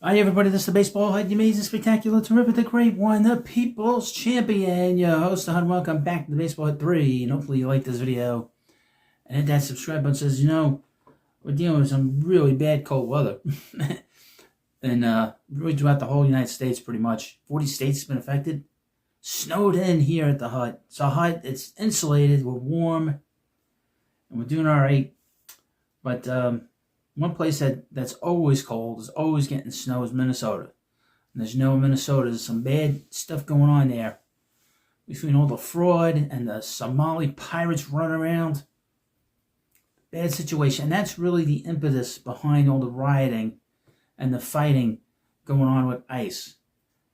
Hi everybody, this is the Baseball Head, the amazing, spectacular, terrific, the great one, the People's Champion, your host, and welcome back to the Baseball Head 3, and hopefully you like this video, and hit that subscribe button. Says, we're dealing with some really bad cold weather, and really throughout the whole United States, pretty much. 40 states have been affected. Snowed in here at the hut. It's a hut, it's insulated, we're warm, and we're doing alright, but, one place that's always cold, is always getting snow, is Minnesota. And as you know, in Minnesota, there's some bad stuff going on there. Between all the fraud and the Somali pirates running around. Bad situation. And that's really the impetus behind all the rioting and the fighting going on with ICE.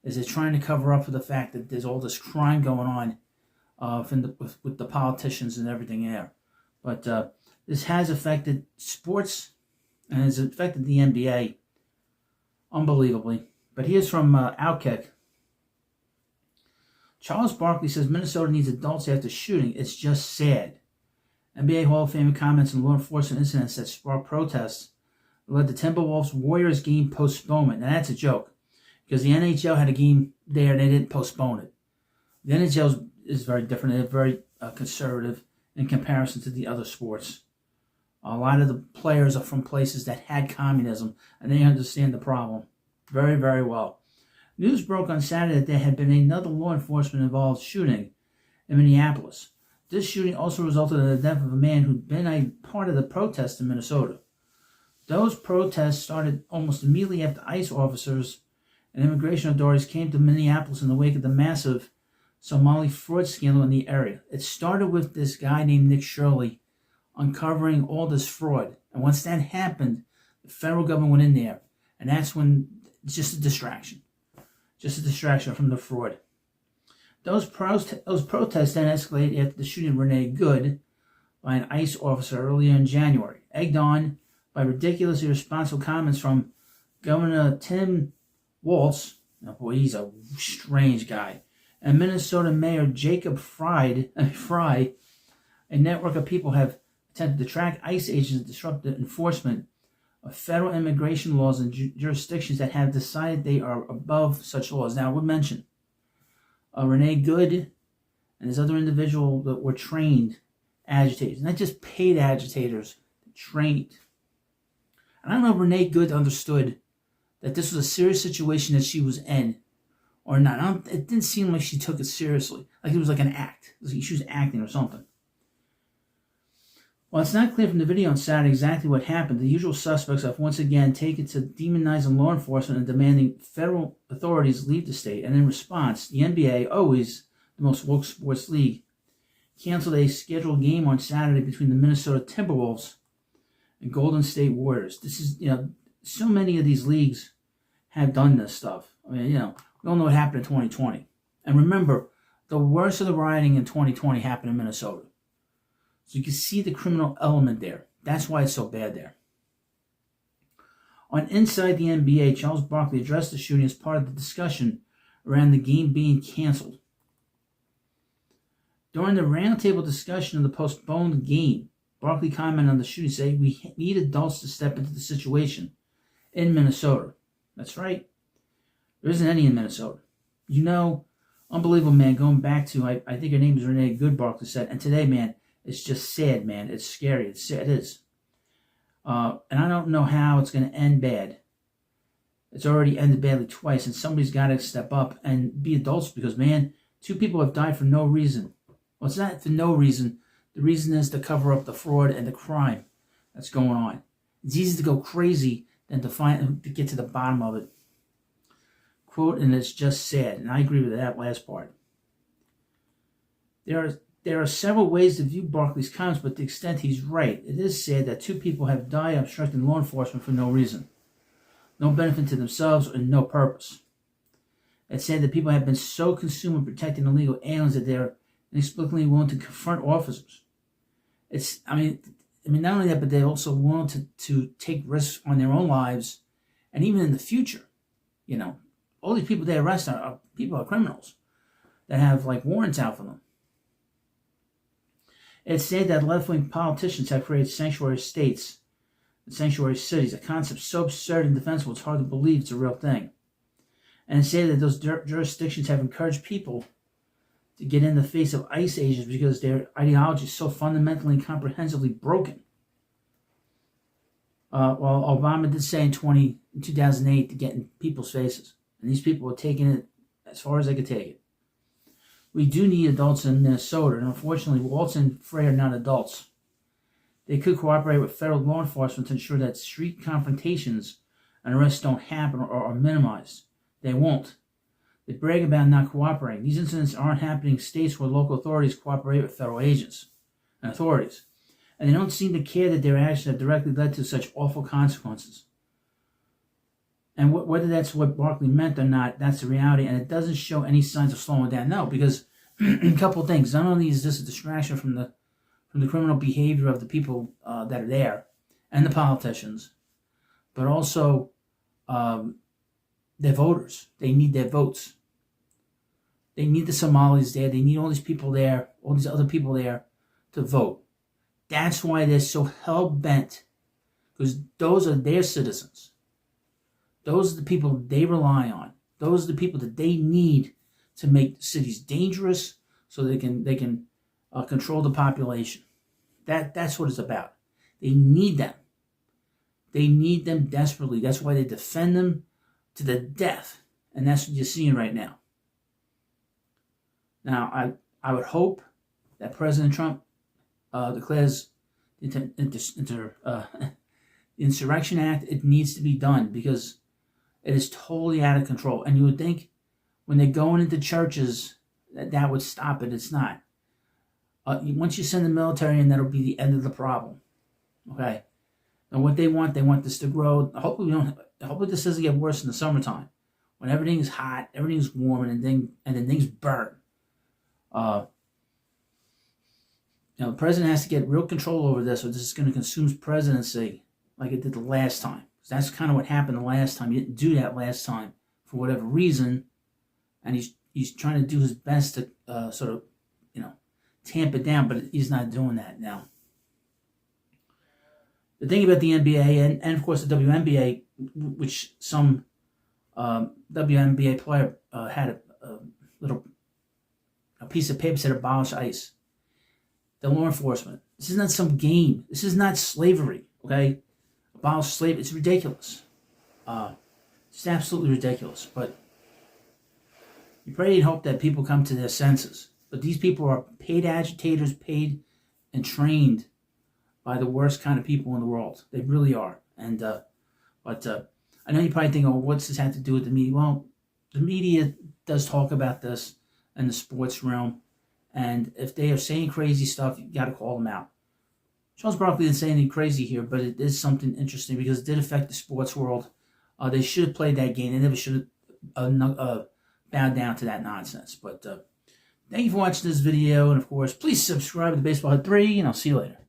Is they're trying to cover up for the fact that there's all this crime going on with the politicians and everything there. But this has affected sports, and has affected the NBA unbelievably. But here's from Outkick. Charles Barkley says Minnesota needs adults after shooting. It's just sad. NBA Hall of Fame comments on law enforcement incidents that sparked protests led the Timberwolves-Warriors game postponement. Now that's a joke, because the NHL had a game there and they didn't postpone it. The NHL is very different. They're very conservative in comparison to the other sports. A lot of the players are from places that had communism, and they understand the problem very, very well. News broke on Saturday that there had been another law enforcement-involved shooting in Minneapolis. This shooting also resulted in the death of a man who'd been a part of the protests in Minnesota. Those protests started almost immediately after ICE officers and immigration authorities came to Minneapolis in the wake of the massive Somali fraud scandal in the area. It started with this guy named Nick Shirley uncovering all this fraud. And once that happened, the federal government went in there. And that's when, it's just a distraction. Just a distraction from the fraud. Those protests then escalated after the shooting of Renee Good by an ICE officer earlier in January, egged on by ridiculous, irresponsible comments from Governor Tim Walz. Oh boy, he's a strange guy. And Minnesota Mayor Jacob Fry. A network of people have attempted to track ICE agents and disrupt the enforcement of federal immigration laws in jurisdictions that have decided they are above such laws. Now, I would mention Renee Good and this other individual that were trained agitators, not just paid agitators, trained. And I don't know if Renee Good understood that this was a serious situation that she was in or not. It didn't seem like she took it seriously, like it was like an act. It was like she was acting or something. While it's not clear from the video on Saturday exactly what happened, the usual suspects have once again taken to demonizing law enforcement and demanding federal authorities leave the state. And in response, the NBA, always the most woke sports league, canceled a scheduled game on Saturday between the Minnesota Timberwolves and Golden State Warriors. This is, so many of these leagues have done this stuff. I mean, we all know what happened in 2020. And remember, the worst of the rioting in 2020 happened in Minnesota. So you can see the criminal element there. That's why it's so bad there. On Inside the NBA, Charles Barkley addressed the shooting as part of the discussion around the game being canceled. During the roundtable discussion of the postponed game, Barkley commented on the shooting, saying, "We need adults to step into the situation in Minnesota." That's right. There isn't any in Minnesota. Unbelievable, man. Going back to, I think her name is Renee Good, Barkley said. And today, man, it's just sad, man. It's scary. It's sad. It is. And I don't know how it's going to end bad. It's already ended badly twice, and somebody's got to step up and be adults because, man, 2 people have died for no reason. Well, it's not for no reason. The reason is to cover up the fraud and the crime that's going on. It's easy to go crazy than to get to the bottom of it. Quote, and it's just sad. And I agree with that last part. There are several ways to view Barkley's comments, but to the extent he's right, it is sad that 2 people have died obstructing law enforcement for no reason. No benefit to themselves and no purpose. It's sad that people have been so consumed with protecting illegal aliens that they're inexplicably willing to confront officers. Not only that, but they're also willing to take risks on their own lives and even in the future. All these people they arrest are criminals that have warrants out for them. It's said that left-wing politicians have created sanctuary states and sanctuary cities, a concept so absurd and defensible it's hard to believe it's a real thing. And say that those jurisdictions have encouraged people to get in the face of ICE agents because their ideology is so fundamentally and comprehensively broken. Well, Obama did say in 2008 to get in people's faces. And these people are taking it as far as they could take it. We do need adults in Minnesota, and unfortunately, Waltz and Frey are not adults. They could cooperate with federal law enforcement to ensure that street confrontations and arrests don't happen or are minimized. They won't. They brag about not cooperating. These incidents aren't happening in states where local authorities cooperate with federal agents and authorities. And they don't seem to care that their actions have directly led to such awful consequences. And whether that's what Barkley meant or not, that's the reality. And it doesn't show any signs of slowing down. No, because a couple of things. Not only is this a distraction from the criminal behavior of the people that are there and the politicians, but also their voters. They need their votes. They need the Somalis there. They need all these people there, all these other people there to vote. That's why they're so hell-bent, because those are their citizens. Those are the people they rely on. Those are the people that they need to make cities dangerous so they can control the population. That's what it's about. They need them. They need them desperately. That's why they defend them to the death. And that's what you're seeing right now. Now, I would hope that President Trump declares the Insurrection Act. It needs to be done because it is totally out of control. And you would think when they're going into churches that would stop it. It's not. Once you send the military in, that'll be the end of the problem. Okay? And what they want this to grow. Hopefully this doesn't get worse in the summertime. When everything's hot, everything's warm, and then things burn. The president has to get real control over this, or this is going to consume his presidency like it did the last time. That's kind of what happened the last time. He didn't do that last time for whatever reason, and he's trying to do his best to sort of, tamp it down, but he's not doing that now. The thing about the NBA and of course the WNBA, which some WNBA player had a piece of paper that said abolish ICE. The law enforcement. This is not some game. This is not slavery. Okay, abolish slavery. It's ridiculous. It's absolutely ridiculous. But you pray and hope that people come to their senses. But these people are paid agitators, paid and trained by the worst kind of people in the world. They really are. And but I know you probably think, what's this have to do with the media? Well, the media does talk about this in the sports realm. And if they are saying crazy stuff, you got to call them out. Charles Barkley didn't say anything crazy here, but it is something interesting because it did affect the sports world. They should have played that game. They never should have bowed down to that nonsense. But thank you for watching this video. And, of course, please subscribe to Baseball Hut 3, and I'll see you later.